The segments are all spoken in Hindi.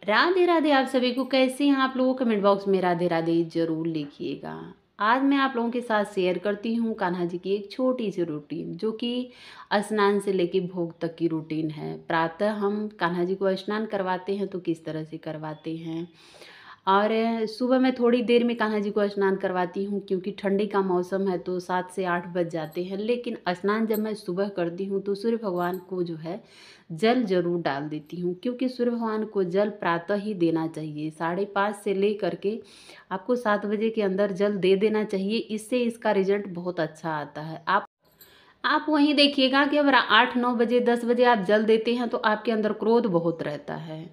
राधे राधे। आप सभी को कैसे हैं आप लोगों? कमेंट बॉक्स में राधे राधे जरूर लिखिएगा। आज मैं आप लोगों के साथ शेयर करती हूँ कान्हा जी की एक छोटी सी रूटीन, जो कि स्नान से लेके भोग तक की रूटीन है। प्रातः हम कान्हा जी को स्नान करवाते हैं तो किस तरह से करवाते हैं, और सुबह मैं थोड़ी देर में कान्हा जी को स्नान करवाती हूँ, क्योंकि ठंडी का मौसम है तो 7 से 8 बज जाते हैं। लेकिन स्नान जब मैं सुबह करती हूँ तो सूर्य भगवान को जो है जल जरूर डाल देती हूँ, क्योंकि सूर्य भगवान को जल प्रातः ही देना चाहिए। 5:30 से ले करके आपको 7 बजे के अंदर जल दे देना चाहिए। इससे इसका रिजल्ट बहुत अच्छा आता है। आप वहीं देखिएगा कि अगर 8-9 बजे 10 बजे आप जल देते हैं तो आपके अंदर क्रोध बहुत रहता है।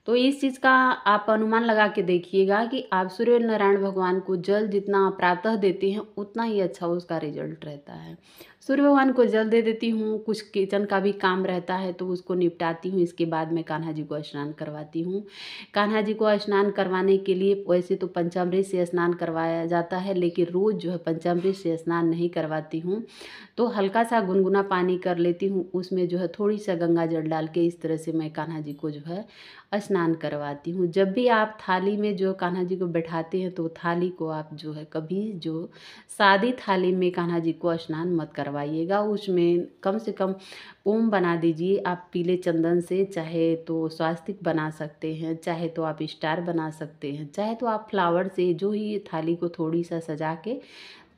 तो इस चीज़ का आप अनुमान लगा के देखिएगा कि आप सूर्य नारायण भगवान को जल जितना प्रातः देते हैं उतना ही अच्छा उसका रिजल्ट रहता है। सूर्य भगवान को जल दे देती हूँ, कुछ किचन का भी काम रहता है तो उसको निपटाती हूँ। इसके बाद मैं कान्हा जी को स्नान करवाती हूँ। कान्हा जी को स्नान करवाने के लिए वैसे तो पंचामृत से स्नान करवाया जाता है, लेकिन रोज़ जो है पंचामृत से स्नान नहीं करवाती हूँ। तो हल्का सा गुनगुना पानी कर लेती हूँ, उसमें जो है थोड़ी सा गंगा जल डाल के इस तरह से मैं कान्हा जी को जो है स्नान करवाती हूँ। जब भी आप थाली में जो कान्हा जी को बैठाते हैं तो थाली को आप जो है कभी जो सादी थाली में कान्हा जी को स्नान मत करवाइएगा। उसमें कम से कम ओम बना दीजिए आप पीले चंदन से। चाहे तो स्वास्तिक बना सकते हैं, चाहे तो आप स्टार बना सकते हैं, चाहे तो आप फ्लावर से जो ही थाली को थोड़ी सा सजा के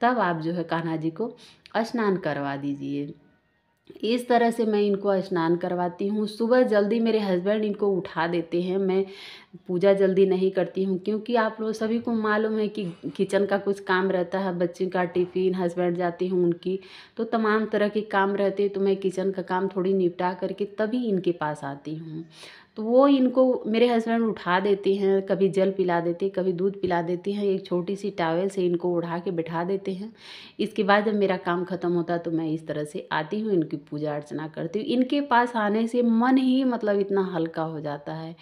तब आप जो है कान्हा जी को स्नान करवा दीजिए। इस तरह से मैं इनको स्नान करवाती हूँ। सुबह जल्दी मेरे हस्बैंड इनको उठा देते हैं। मैं पूजा जल्दी नहीं करती हूँ, क्योंकि आप लोग सभी को मालूम है कि किचन का कुछ काम रहता है, बच्चे का टिफ़िन, हस्बैंड जाती हूँ उनकी, तो तमाम तरह के काम रहते हैं। तो मैं किचन का काम थोड़ी निपटा करके तभी इनके पास आती हूँ। तो वो इनको मेरे हस्बैंड उठा देते हैं, कभी जल पिला देते, कभी दूध पिला देते हैं। एक छोटी सी टॉवेल से इनको उठा के बिठा देते हैं। इसके बाद जब मेरा काम ख़त्म होता है तो मैं इस तरह से आती हूँ, इनकी पूजा अर्चना करती हूँ। इनके पास आने से मन ही मतलब इतना हल्का हो जाता है।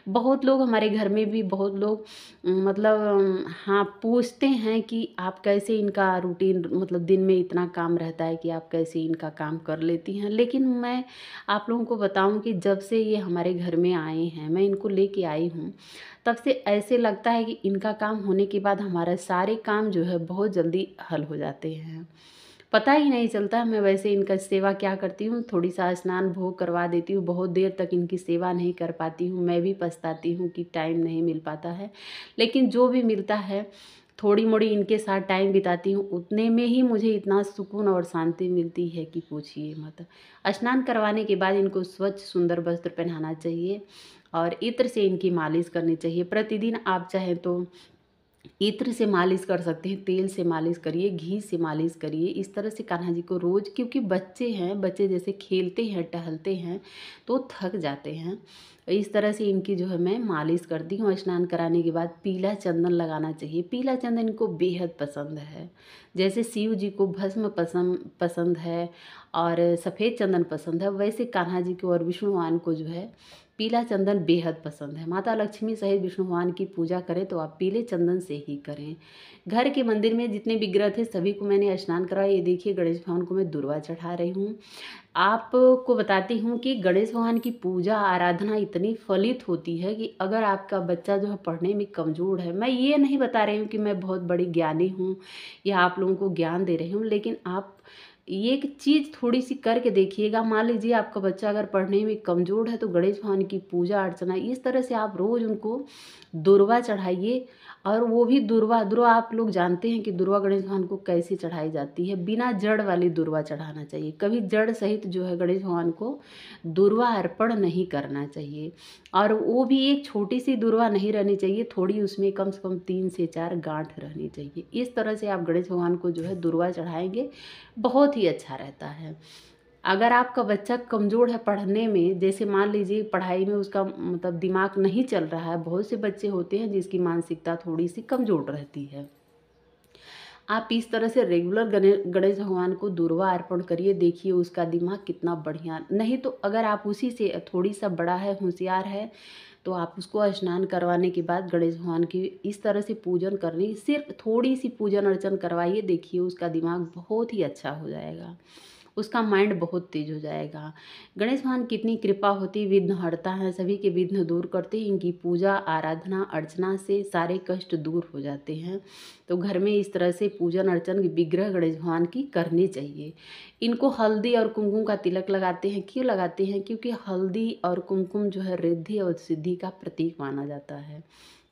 बहुत लोग हमारे घर में भी बहुत लोग मतलब हाँ पूछते हैं कि आप कैसे इनका रूटीन, मतलब दिन में इतना काम रहता है कि आप कैसे इनका काम कर लेती हैं। लेकिन मैं आप लोगों को बताऊं कि जब से ये हमारे घर में आए हैं, मैं इनको लेके आई हूँ, तब से ऐसे लगता है कि इनका काम होने के बाद हमारा सारे काम जो है बहुत जल्दी हल हो जाते हैं। पता ही नहीं चलता। मैं वैसे इनका सेवा क्या करती हूँ, थोड़ी सा स्नान भोग करवा देती हूँ। बहुत देर तक इनकी सेवा नहीं कर पाती हूँ। मैं भी पछताती हूँ कि टाइम नहीं मिल पाता है, लेकिन जो भी मिलता है थोड़ी मोड़ी इनके साथ टाइम बिताती हूँ, उतने में ही मुझे इतना सुकून और शांति मिलती है कि पूछिए मत। स्नान करवाने के बाद इनको स्वच्छ सुंदर वस्त्र पहनाना चाहिए और इत्र से इनकी मालिश करनी चाहिए। प्रतिदिन आप चाहें तो इत्र से मालिश कर सकते हैं, तेल से मालिश करिए, घी से मालिश करिए। इस तरह से कान्हा जी को रोज़, क्योंकि बच्चे हैं, बच्चे जैसे खेलते हैं टहलते हैं तो थक जाते हैं। इस तरह से इनकी जो है मैं मालिश करती हूँ। स्नान कराने के बाद पीला चंदन लगाना चाहिए। पीला चंदन इनको बेहद पसंद है। जैसे शिव जी को भस्म पसंद है और सफ़ेद चंदन पसंद है, वैसे कान्हा जी को और विष्णु भगवान को जो है पीला चंदन बेहद पसंद है। माता लक्ष्मी सहित विष्णु भगवान की पूजा करें तो आप पीले चंदन से ही करें। घर के मंदिर में जितने विग्रह थे सभी को मैंने स्नान करवाया। ये देखिए गणेश भगवान को मैं दुर्वा चढ़ा रही हूँ। आपको बताती हूँ कि गणेश भगवान की पूजा आराधना इतनी फलित होती है कि अगर आपका बच्चा जो है पढ़ने में कमज़ोर है, मैं ये नहीं बता रही हूँ कि मैं बहुत बड़ी ज्ञानी हूँ या आप लोगों को ज्ञान दे रही हूँ, लेकिन आप ये एक चीज़ थोड़ी सी करके देखिएगा। मान लीजिए आपका बच्चा अगर पढ़ने में कमज़ोर है तो गणेश भगवान की पूजा अर्चना इस तरह से आप रोज़ उनको दुर्वा चढ़ाइए। और वो भी दुर्वा दुर्वा आप लोग जानते हैं कि दुर्वा गणेश भगवान को कैसे चढ़ाई जाती है। बिना जड़ वाली दुर्वा चढ़ाना चाहिए, कभी जड़ सहित जो है गणेश भगवान को दुर्वा अर्पण नहीं करना चाहिए। और वो भी एक छोटी सी दुर्वा नहीं रहनी चाहिए, थोड़ी उसमें कम से कम 3 से 4 गांठ रहनी चाहिए। इस तरह से आप गणेश भगवान को जो है दुर्वा चढ़ाएंगे, बहुत ही अच्छा रहता है। अगर आपका बच्चा कमज़ोर है पढ़ने में, जैसे मान लीजिए पढ़ाई में उसका मतलब दिमाग नहीं चल रहा है, बहुत से बच्चे होते हैं जिसकी मानसिकता थोड़ी सी कमज़ोर रहती है, आप इस तरह से रेगुलर गणेश भगवान को दुर्वा अर्पण करिए। देखिए उसका दिमाग कितना बढ़िया। नहीं तो अगर आप उसी से थोड़ी सा बड़ा है, होशियार है, तो आप उसको स्नान करवाने के बाद गणेश भगवान की इस तरह से पूजन करनी, सिर्फ थोड़ी सी पूजन अर्चन करवाइए, देखिए उसका दिमाग बहुत ही अच्छा हो जाएगा। उसका माइंड बहुत तेज हो जाएगा। गणेश भगवान की इतनी कृपा होती, विघ्न हरता है, सभी के विघ्न दूर करते हैं। इनकी पूजा आराधना अर्चना से सारे कष्ट दूर हो जाते हैं। तो घर में इस तरह से पूजन अर्चन विग्रह गणेश भगवान की करनी चाहिए। इनको हल्दी और कुमकुम का तिलक लगाते हैं। क्यों लगाते हैं? क्योंकि हल्दी और कुमकुम जो है रिद्धि और सिद्धि का प्रतीक माना जाता है।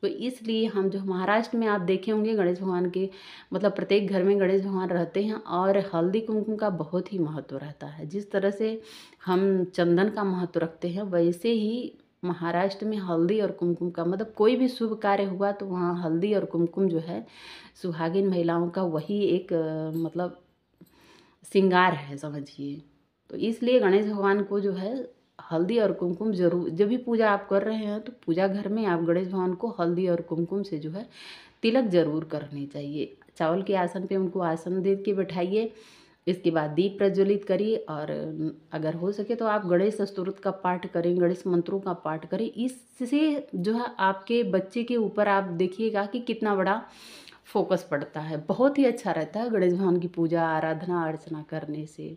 तो इसलिए हम जो महाराष्ट्र में आप देखे होंगे गणेश भगवान के मतलब प्रत्येक घर में गणेश भगवान रहते हैं और हल्दी कुमकुम का बहुत ही महत्व रहता है। जिस तरह से हम चंदन का महत्व रखते हैं वैसे ही महाराष्ट्र में हल्दी और कुमकुम का मतलब कोई भी शुभ कार्य हुआ तो वहाँ हल्दी और कुमकुम जो है सुहागिन महिलाओं का वही एक मतलब श्रृंगार है समझिए। तो इसलिए गणेश भगवान को जो है हल्दी और कुमकुम जरूर, जब भी पूजा आप कर रहे हैं तो पूजा घर में आप गणेश भगवान को हल्दी और कुमकुम से जो है तिलक जरूर करनी चाहिए। चावल के आसन पे उनको आसन दे के बैठाइए। इसके बाद दीप प्रज्वलित करिए और अगर हो सके तो आप गणेश स्तोत्र का पाठ करें, गणेश मंत्रों का पाठ करें। इससे जो है आपके बच्चे के ऊपर आप देखिएगा कि कितना बड़ा फोकस पड़ता है। बहुत ही अच्छा रहता है गणेश भगवान की पूजा आराधना अर्चना करने से।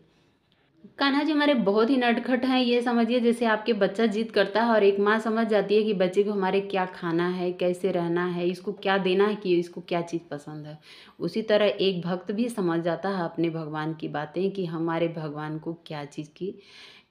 कान्हा जी हमारे बहुत ही नटखट हैं। ये समझिए जैसे आपके बच्चा जिद करता है और एक माँ समझ जाती है कि बच्चे को हमारे क्या खाना है, कैसे रहना है, इसको क्या देना है, कि इसको क्या चीज़ पसंद है। उसी तरह एक भक्त भी समझ जाता है अपने भगवान की बातें कि हमारे भगवान को क्या चीज़ की,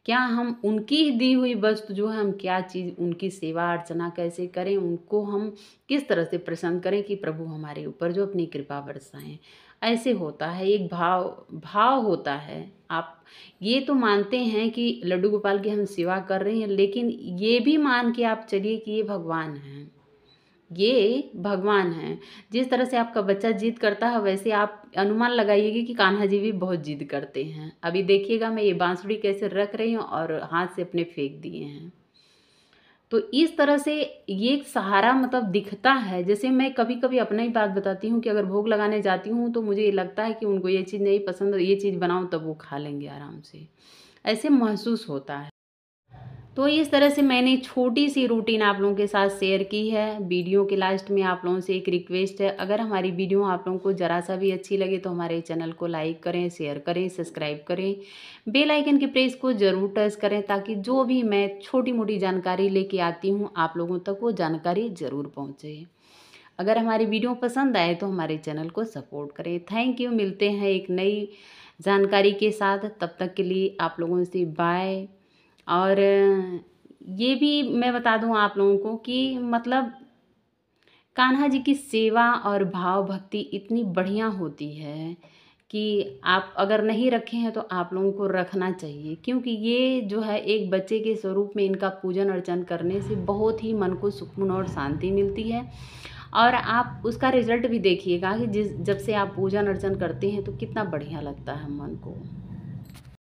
क्या हम उनकी दी हुई वस्तु जो है हम क्या चीज़ उनकी सेवा अर्चना कैसे करें, उनको हम किस तरह से प्रसन्न करें कि प्रभु हमारे ऊपर जो अपनी कृपा बरसाएं। ऐसे होता है, एक भाव भाव होता है। आप ये तो मानते हैं कि लड्डू गोपाल की हम सेवा कर रहे हैं, लेकिन ये भी मान के आप चलिए कि ये भगवान हैं, ये भगवान हैं। जिस तरह से आपका बच्चा जिद करता है वैसे आप अनुमान लगाइएगा कि कान्हा जी भी बहुत जिद करते हैं। अभी देखिएगा मैं ये बांसुरी कैसे रख रही हूँ और हाथ से अपने फेंक दिए हैं। तो इस तरह से ये एक सहारा मतलब दिखता है। जैसे मैं कभी कभी अपना ही बात बताती हूँ कि अगर भोग लगाने जाती हूँ तो मुझे ये लगता है कि उनको ये चीज़ नहीं पसंद, ये चीज़ बनाऊँ तब वो खा लेंगे आराम से, ऐसे महसूस होता है। तो इस तरह से मैंने छोटी सी रूटीन आप लोगों के साथ शेयर की है। वीडियो के लास्ट में आप लोगों से एक रिक्वेस्ट है, अगर हमारी वीडियो आप लोगों को ज़रा सा भी अच्छी लगे तो हमारे चैनल को लाइक करें, शेयर करें, सब्सक्राइब करें, बेल आइकन के प्रेस को ज़रूर टच करें ताकि जो भी मैं छोटी मोटी जानकारी लेके आती हूँ आप लोगों तक वो जानकारी ज़रूर पहुँचे। अगर हमारी वीडियो पसंद आए तो हमारे चैनल को सपोर्ट करें। Thank you. मिलते हैं एक नई जानकारी के साथ, तब तक के लिए आप लोगों से बाय। और ये भी मैं बता दूं आप लोगों को कि मतलब कान्हा जी की सेवा और भाव भक्ति इतनी बढ़िया होती है कि आप अगर नहीं रखे हैं तो आप लोगों को रखना चाहिए, क्योंकि ये जो है एक बच्चे के स्वरूप में इनका पूजन अर्चन करने से बहुत ही मन को सुकून और शांति मिलती है। और आप उसका रिजल्ट भी देखिएगा कि जब से आप पूजन अर्चन करते हैं तो कितना बढ़िया लगता है मन को।